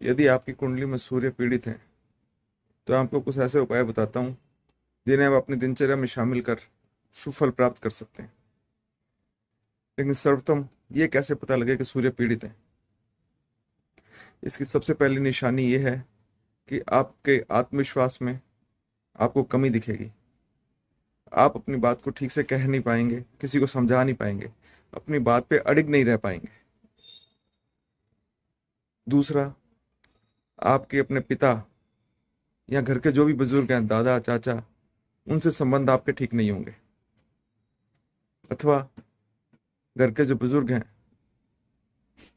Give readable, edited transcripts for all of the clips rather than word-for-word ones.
यदि आपकी कुंडली में सूर्य पीड़ित है तो आपको कुछ ऐसे उपाय बताता हूँ जिन्हें आप अपनी दिनचर्या में शामिल कर सुफल प्राप्त कर सकते हैं। लेकिन सर्वप्रथम ये कैसे पता लगे कि सूर्य पीड़ित है? इसकी सबसे पहली निशानी ये है कि आपके आत्मविश्वास में आपको कमी दिखेगी। आप अपनी बात को ठीक से कह नहीं पाएंगे, किसी को समझा नहीं पाएंगे, अपनी बात पे अडिग नहीं रह पाएंगे। दूसरा, आपके अपने पिता या घर के जो भी बुजुर्ग हैं, दादा चाचा, उनसे संबंध आपके ठीक नहीं होंगे। अथवा घर के जो बुजुर्ग हैं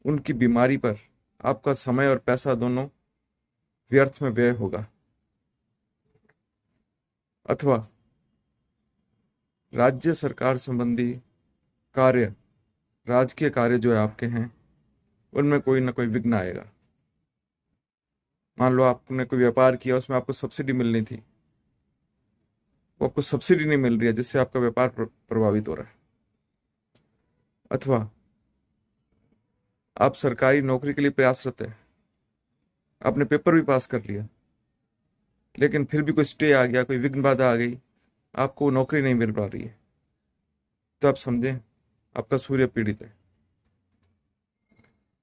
उनकी बीमारी पर आपका समय और पैसा दोनों व्यर्थ में व्यय होगा। अथवा राज्य सरकार संबंधी कार्य, राजकीय कार्य जो है आपके हैं, उनमें कोई ना कोई विघ्न आएगा। मान लो आपने कोई व्यापार किया, उसमें आपको सब्सिडी मिलनी थी, वो आपको सब्सिडी नहीं मिल रही है, जिससे आपका व्यापार प्रभावित हो रहा है। अथवा आप सरकारी नौकरी के लिए प्रयासरत है, आपने पेपर भी पास कर लिया, लेकिन फिर भी कोई स्टे आ गया, कोई विघ्न बाधा आ गई, आपको नौकरी नहीं मिल पा रही है, तो आप समझें आपका सूर्य पीड़ित है।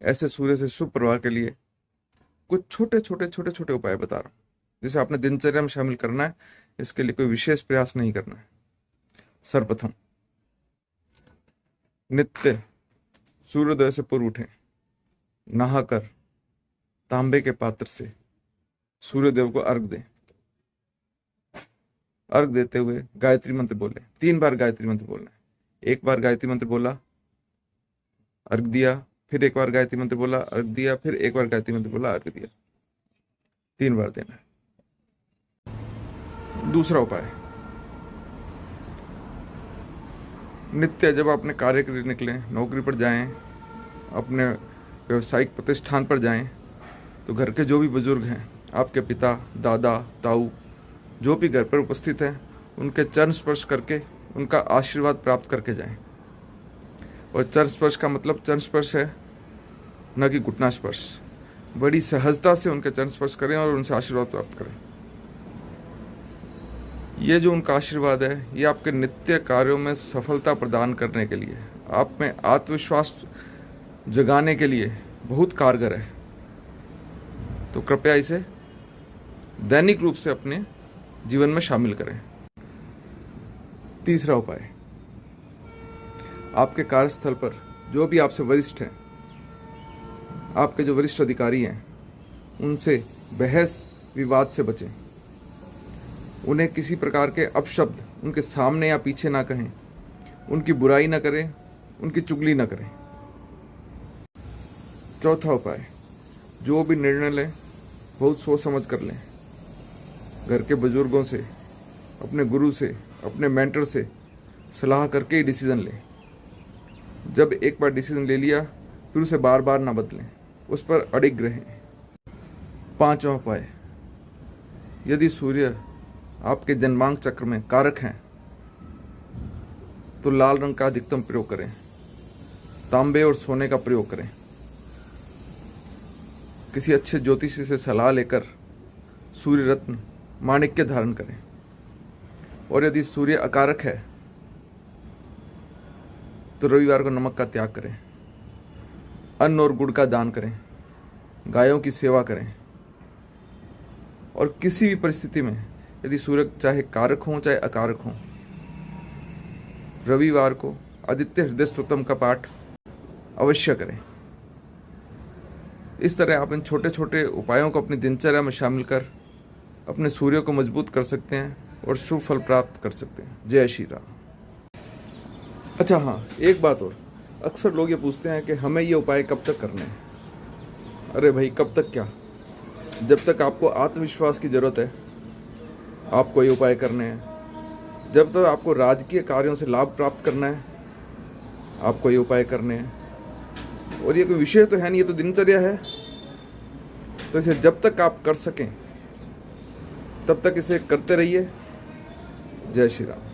ऐसे सूर्य से शुभ प्रभाव के लिए कुछ छोटे छोटे उपाय बता रहा हूं, जिसे आपने दिनचर्या में शामिल करना है। इसके लिए कोई विशेष प्रयास नहीं करना है। सर्वप्रथम, नित्य सूर्योदय से पूर्व उठें, नहाकर तांबे के पात्र से सूर्यदेव को अर्घ दें। अर्घ देते हुए गायत्री मंत्र बोलें। 3 बार गायत्री मंत्र बोलना है। 1 बार गायत्री मंत्र बोला, अर्घ दिया, फिर 1 बार गायत्री मंत्र बोला, अर्घ दिया, फिर 1 बार गायत्री मंत्र बोला, अर्घ दिया। 3 बार देना है। दूसरा उपाय, नित्य जब अपने कार्य के लिए निकलें, नौकरी पर जाएं, अपने व्यवसायिक प्रतिष्ठान पर जाएं, तो घर के जो भी बुजुर्ग हैं, आपके पिता, दादा, ताऊ, जो भी घर पर उपस्थित हैं, उनके चरण स्पर्श करके उनका आशीर्वाद प्राप्त करके जाएं। और चरण स्पर्श का मतलब चरण स्पर्श है, न कि घुटना स्पर्श। बड़ी सहजता से उनके चरण स्पर्श करें और उनसे आशीर्वाद प्राप्त करें। ये जो उनका आशीर्वाद है, ये आपके नित्य कार्यों में सफलता प्रदान करने के लिए, आप में आत्मविश्वास जगाने के लिए बहुत कारगर है। तो कृपया इसे दैनिक रूप से अपने जीवन में शामिल करें। तीसरा उपाय, आपके कार्यस्थल पर जो भी आपसे वरिष्ठ हैं, आपके जो वरिष्ठ अधिकारी हैं, उनसे बहस विवाद से बचें। उन्हें किसी प्रकार के अपशब्द उनके सामने या पीछे ना कहें, उनकी बुराई ना करें, उनकी चुगली ना करें। चौथा उपाय, जो भी निर्णय लें बहुत सोच समझ कर लें। घर के बुजुर्गों से, अपने गुरु से, अपने मेंटर से सलाह करके ही डिसीजन लें। जब एक बार डिसीजन ले लिया, फिर उसे बार बार ना बदलें, उस पर अडिग रहें। पांचवा उपाय, यदि सूर्य आपके जन्मांक चक्र में कारक हैं, तो लाल रंग का अधिकतम प्रयोग करें, तांबे और सोने का प्रयोग करें। किसी अच्छे ज्योतिषी से सलाह लेकर सूर्य रत्न, माणिक्य धारण करें। और यदि सूर्य अकारक है तो रविवार को नमक का त्याग करें, अन्न और गुड़ का दान करें, गायों की सेवा करें। और किसी भी परिस्थिति में यदि सूर्य चाहे कारक हो चाहे अकारक हो, रविवार को आदित्य हृदय स्तोत्रम का पाठ अवश्य करें। इस तरह आप इन छोटे छोटे उपायों को अपनी दिनचर्या में शामिल कर अपने सूर्य को मजबूत कर सकते हैं और शुभ फल प्राप्त कर सकते हैं। जय श्री राम। अच्छा हाँ, एक बात और, अक्सर लोग ये पूछते हैं कि हमें ये उपाय कब तक करने हैं। अरे भाई, कब तक क्या, जब तक आपको आत्मविश्वास की ज़रूरत है आपको ये उपाय करने हैं। जब तक आपको राजकीय कार्यों से लाभ प्राप्त करना है आपको ये उपाय करने हैं। और ये कोई विषय तो है नहीं, ये तो दिनचर्या है। तो इसे जब तक आप कर सकें तब तक इसे करते रहिए। जय श्री राम।